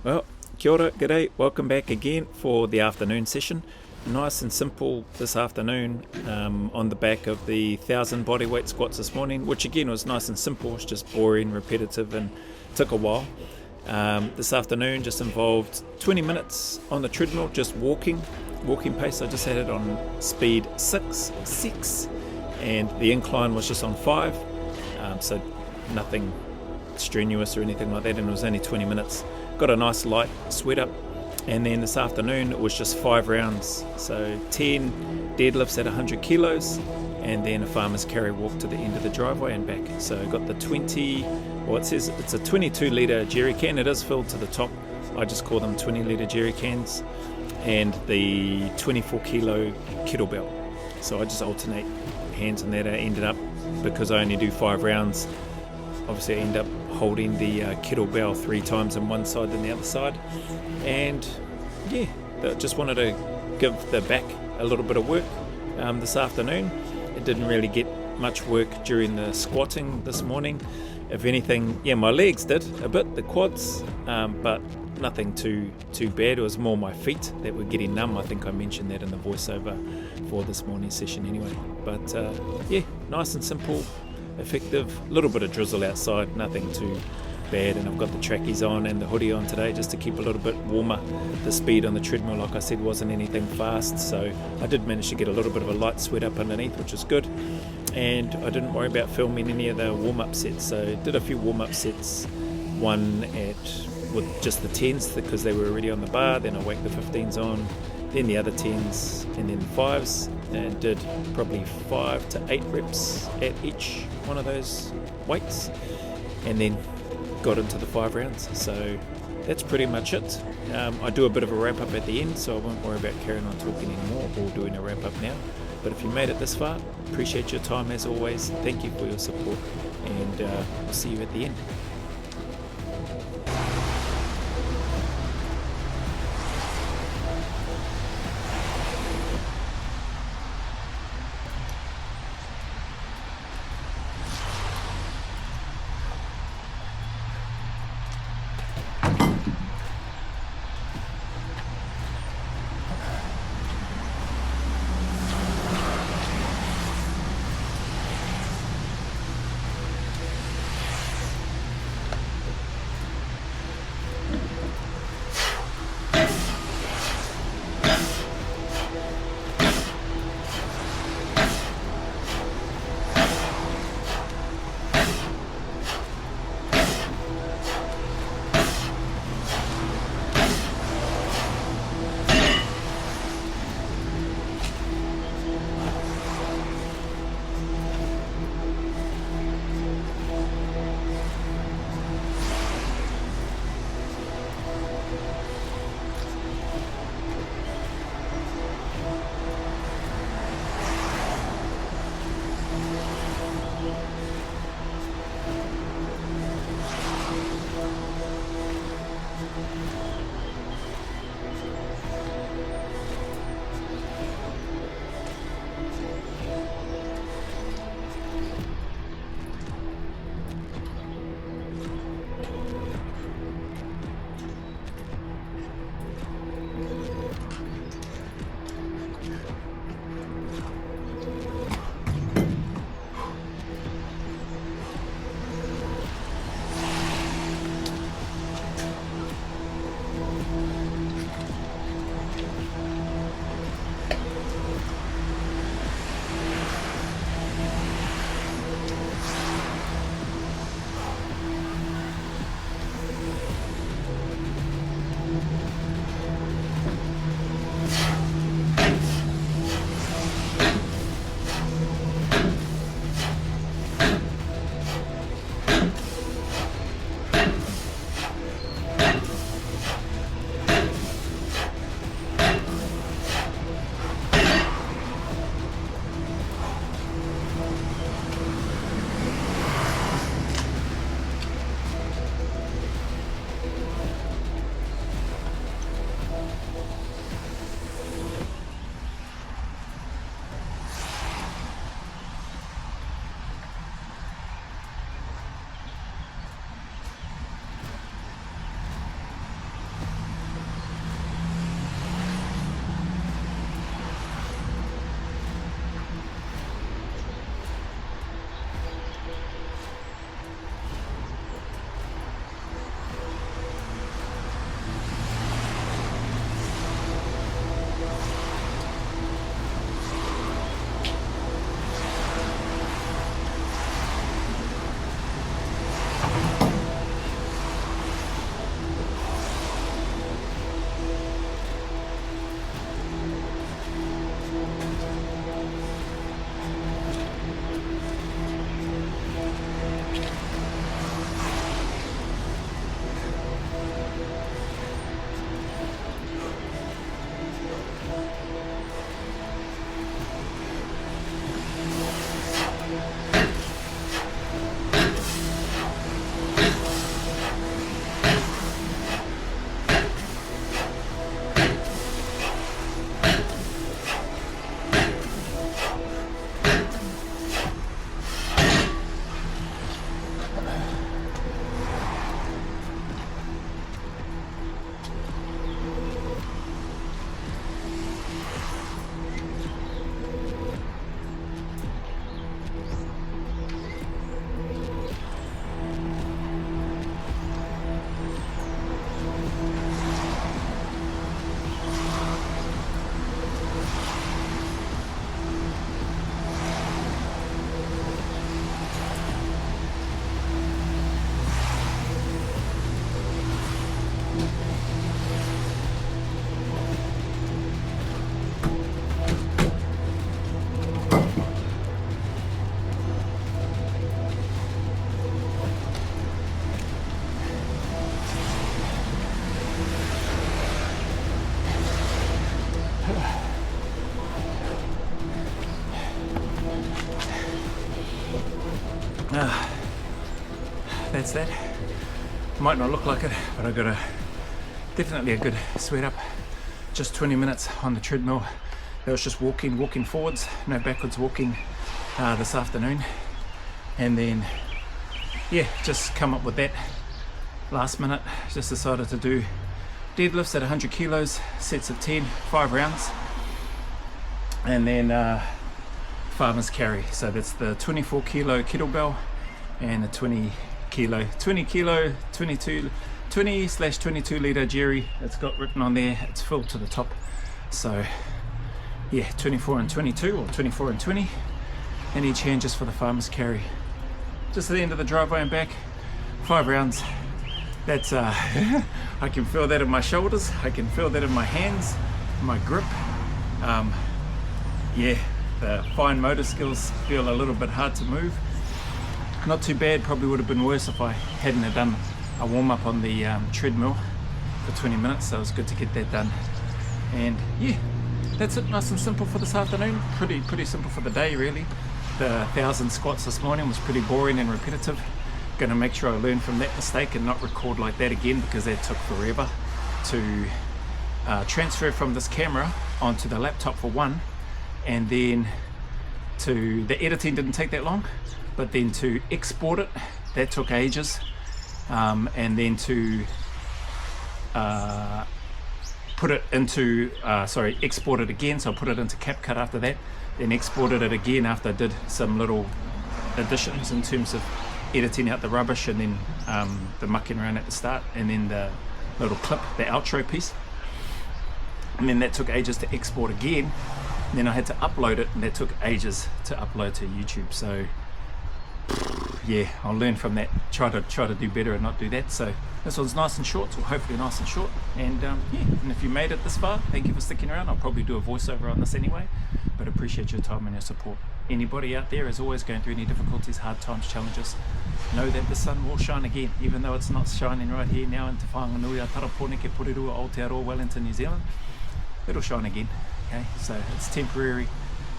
Well, kia ora, g'day, welcome back again for the afternoon session. Nice and simple this afternoon on the back of the 1,000 bodyweight squats this morning, which again was nice and simple, it's just boring, repetitive and took a while. This afternoon just involved 20 minutes on the treadmill, just walking pace. I just had it on speed 6, and the incline was just on 5, so nothing strenuous or anything like that, and it was only 20 minutes. Got a nice light sweat up, and then this afternoon it was just 5 rounds, so 10 deadlifts at 100 kilos and then a farmer's carry walk to the end of the driveway and back. So I got the 20, well, it says it's a 22 litre jerry can. It is filled to the top, I just call them 20 litre jerry cans, and the 24 kilo kettlebell. So I just alternate hands on that. I ended up, because I only do 5 rounds, obviously I end up holding the kettlebell 3 times on one side than the other side. And yeah, I just wanted to give the back a little bit of work this afternoon. It didn't really get much work during the squatting this morning. If anything, yeah, my legs did a bit, the quads, but nothing too bad. It was more my feet that were getting numb. I think I mentioned that in the voiceover for this morning's session anyway. But yeah, nice and simple, effective, a little bit of drizzle outside, nothing too bad. And I've got the trackies on and the hoodie on today just to keep a little bit warmer. The speed on the treadmill, like I said, wasn't anything fast, so I did manage to get a little bit of a light sweat up underneath, which is good. And I didn't worry about filming any of the warm-up sets, so did a few warm-up sets, one with just the 10s because they were already on the bar, then I whacked the 15s on, then the other 10s, and then 5s, and did probably 5 to 8 reps at each one of those weights, and then got into the 5 rounds. So that's pretty much it. I do a bit of a wrap up at the end, so I won't worry about carrying on talking anymore or doing a wrap up now. But if you made it this far, appreciate your time as always. Thank you for your support, and I'll see you at the end. minutes that. Might not look like it, but I got definitely a good sweat up. Just 20 minutes on the treadmill. That was just walking forwards, no backwards walking this afternoon. And then yeah, just come up with that last minute. Just decided to do deadlifts at 100 kilos, sets of 10, 5 rounds, and then farmer's carry. So that's the 24 kilo kettlebell and the 20 20/22 litre jerry. It's got written on there, it's filled to the top. So yeah, 24 and 22 or 24 and 20, and each hand just for the farmer's carry. Just at the end of the driveway and back, 5 rounds. That's I can feel that in my shoulders, I can feel that in my hands, my grip. Yeah, the fine motor skills feel a little bit hard to move. Not too bad, probably would have been worse if I hadn't have done a warm-up on the treadmill for 20 minutes, so it was good to get that done. And yeah, that's it, nice and simple for this afternoon. Pretty simple for the day really. The 1,000 squats this morning was pretty boring and repetitive. Gonna make sure I learn from that mistake and not record like that again, because that took forever to transfer from this camera onto the laptop for one, and then to the editing didn't take that long, but then to export it, that took ages, and then to put it into export it again, so I put it into CapCut after that, then exported it again after I did some little additions in terms of editing out the rubbish, and then the mucking around at the start, and then the little clip, the outro piece, and then that took ages to export again, and then I had to upload it, and that took ages to upload to YouTube. So yeah, I'll learn from that, try to do better and not do that. So this one's nice and short, or hopefully nice and short, and yeah, and if you made it this far, thank you for sticking around. I'll probably do a voiceover on this anyway, but appreciate your time and your support. Anybody out there is always going through any difficulties, hard times, challenges, know that the sun will shine again, even though it's not shining right here now in Te Whanganui, Taraponeke, Porirua, Aotearoa, Wellington, New Zealand. It'll shine again, okay? So it's temporary.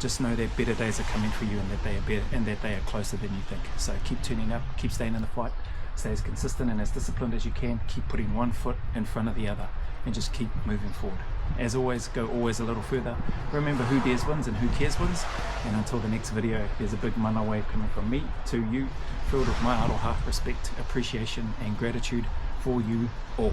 Just know that better days are coming for you, and that they are better, and that they are closer than you think. So keep turning up, keep staying in the fight, stay as consistent and as disciplined as you can, keep putting one foot in front of the other, and just keep moving forward. As always, go always a little further. Remember, who dares wins and who cares wins. And until the next video, there's a big mana wave coming from me to you, filled with my aroha, respect, appreciation and gratitude for you all.